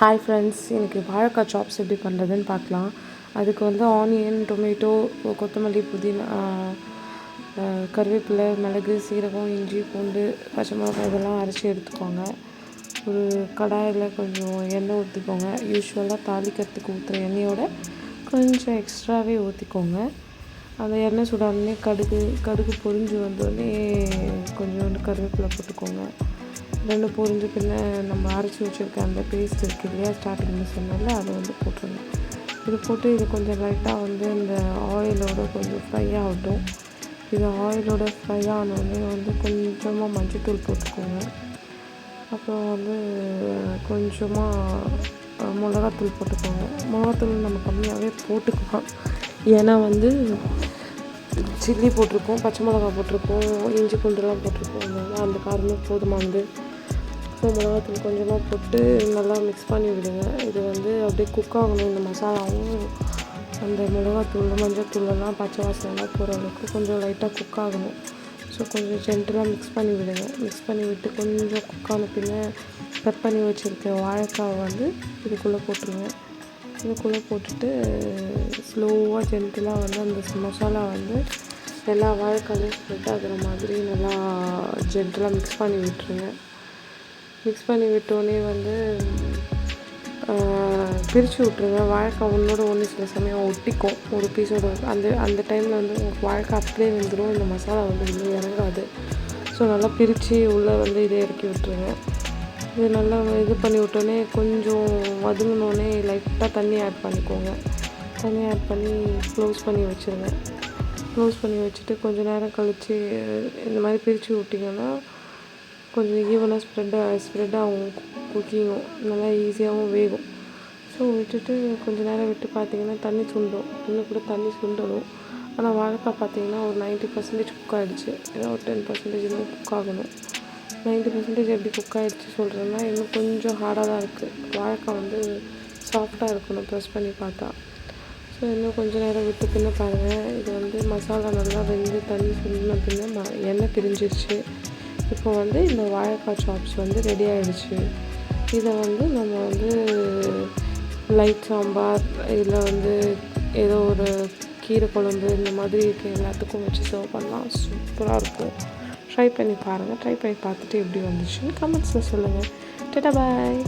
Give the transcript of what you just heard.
Hi friends, எனக்கு வாழைக்காய் chops எப்படி பண்ணுறதுன்னு பார்க்கலாம். அதுக்கு வந்து ஆனியன், டொமேட்டோ, கொத்தமல்லி, புதினா, கருவேப்பிலை, மிளகு, சீரகம், இஞ்சி, பூண்டு, பச்சை மிளகாய் இதெல்லாம் அரைச்சி எடுத்துக்கோங்க. ஒரு கடாயில் கொஞ்சம் எண்ணெய் ஊற்றிக்கோங்க. யூஸ்வலாக தாளிக்கிறதுக்கு ஊற்றுற எண்ணெயோட கொஞ்சம் எக்ஸ்ட்ராவே ஊற்றிக்கோங்க. அந்த எண்ணெய் சுடானே கடுகு பொரிஞ்சு வந்தோடனே கொஞ்சோண்டு கருவேப்பிலை போட்டுக்கோங்க. ரெண்டு பொரிஞ்ச பின்ன நம்ம அரைச்சி வச்சுருக்க அந்த பேஸ்ட் இருக்குது இல்லையா, ஸ்டார்டிங்கில் சொன்னால அதை வந்து போட்டுருங்க. இது போட்டு இது கொஞ்சம் லைட்டாக வந்து இந்த ஆயிலோட கொஞ்சம் ஃப்ரை ஆகட்டும். இது ஆயிலோட ஃப்ரை ஆனோடனே வந்து கொஞ்சமாக மஞ்சள்தூள் போட்டுக்கோங்க. அப்புறம் வந்து கொஞ்சமாக மிளகாத்தூள் போட்டுக்கோங்க. மிளகாத்தூள் நம்ம கம்மியாகவே போட்டுக்கலாம். ஏன்னா வந்து சில்லி போட்டிருக்கோம், பச்சை மிளகா போட்டிருக்கோம், இஞ்சி பூண்டுலாம் போட்டிருக்கோம். அதனால் அந்த காரமே போதுமானது. ஸோ மிளகாத்தூள் கொஞ்சமாக போட்டு நல்லா மிக்ஸ் பண்ணி விடுங்க. இது வந்து அப்படியே குக் ஆகணும். இந்த மசாலாவும் அந்த மிளகாத்தூள், மஞ்சள்தூளெல்லாம் பச்சை வாசனைலாம் போகிற அளவுக்கு கொஞ்சம் லைட்டாக குக் ஆகணும். ஸோ கொஞ்சம் ஜென்டலாக மிக்ஸ் பண்ணி விடுங்க. மிக்ஸ் பண்ணி விட்டு கொஞ்சம் குக் ஆன பின்ன கட் பண்ணி வச்சுருக்க வாழைக்காவை வந்து இதுக்குள்ளே போட்டுருங்க. இதுக்குள்ளே போட்டுட்டு ஸ்லோவாக ஜென்டலாக வந்து அந்த மசாலா வந்து எல்லா வாழைக்காயும் ஸ்ப்ரெட் ஆகிற மாதிரி நல்லா ஜென்டலாக மிக்ஸ் பண்ணி விட்டுருங்க. மிக்ஸ் பண்ணி விட்டோடனே வந்து பிரித்து விட்ருங்க. வாழைக்காய் ஒன்றோட ஒன்று சில சமயம் ஒட்டிக்கும் ஒரு பீஸோட. அந்த டைமில் வந்து உங்களுக்கு வாழைக்காய் அப்படியே வெந்துடும். இந்த மசாலா வந்து இன்னும் இறங்காது. ஸோ நல்லா பிரித்து உள்ளே வந்து இதை இறக்கி விட்டுருங்க. இது நல்லா இது பண்ணி விட்டோன்னே கொஞ்சம் வதங்கினோடனே லைட்டாக தண்ணி ஆட் பண்ணிக்கோங்க. தண்ணி ஆட் பண்ணி க்ளோஸ் பண்ணி வச்சுருங்க. க்ளோஸ் பண்ணி வச்சுட்டு கொஞ்சம் நேரம் கழித்து இந்த மாதிரி பிரித்து விட்டிங்கன்னா கொஞ்சம் ஈவனாக ஸ்ப்ரெட் ஆகும். குக்கிங்கும் நல்லா ஈஸியாகவும் வேகும். ஸோ விட்டுட்டு கொஞ்சம் நேரம் விட்டு பார்த்திங்கன்னா தண்ணி சுண்டும். இன்னும் கூட தண்ணி சுண்டணும். ஆனால் வாழைக்காய் பார்த்திங்கன்னா ஒரு 90% குக் ஆகிடுச்சு. ஏதோ ஒரு 10% இன்னும் குக் ஆகணும். 90% எப்படி குக் ஆகிடுச்சு சொல்கிறேன்னா, இன்னும் கொஞ்சம் ஹார்டாக தான் இருக்குது. வாழைக்காய் வந்து சாஃப்டாக இருக்கணும் ப்ரெஸ் பண்ணி பார்த்தா. ஸோ இன்னும் கொஞ்சம் நேரம் விட்டு பின்ன பாருங்கள். இது வந்து மசாலா நல்லா வெந்து தண்ணி சுண்டின பின்ன எண்ணெய் பிரிஞ்சிருச்சு. இப்போ வந்து இந்த வாழைக்காய் சாப்ஸ் வந்து ரெடி ஆகிடுச்சு. இதை வந்து நம்ம வந்து லைட் சாம்பார், இதில் வந்து ஏதோ ஒரு கீரை குழம்பு இந்த மாதிரி இருக்க எல்லாத்துக்கும் வச்சு சர்வ் பண்ணலாம். சூப்பராக இருக்கும். ட்ரை பண்ணி பாருங்கள். ட்ரை பண்ணி பார்த்துட்டு எப்படி வந்துச்சுன்னு கமெண்ட்ஸில் சொல்லுங்கள். டாடா பாய்.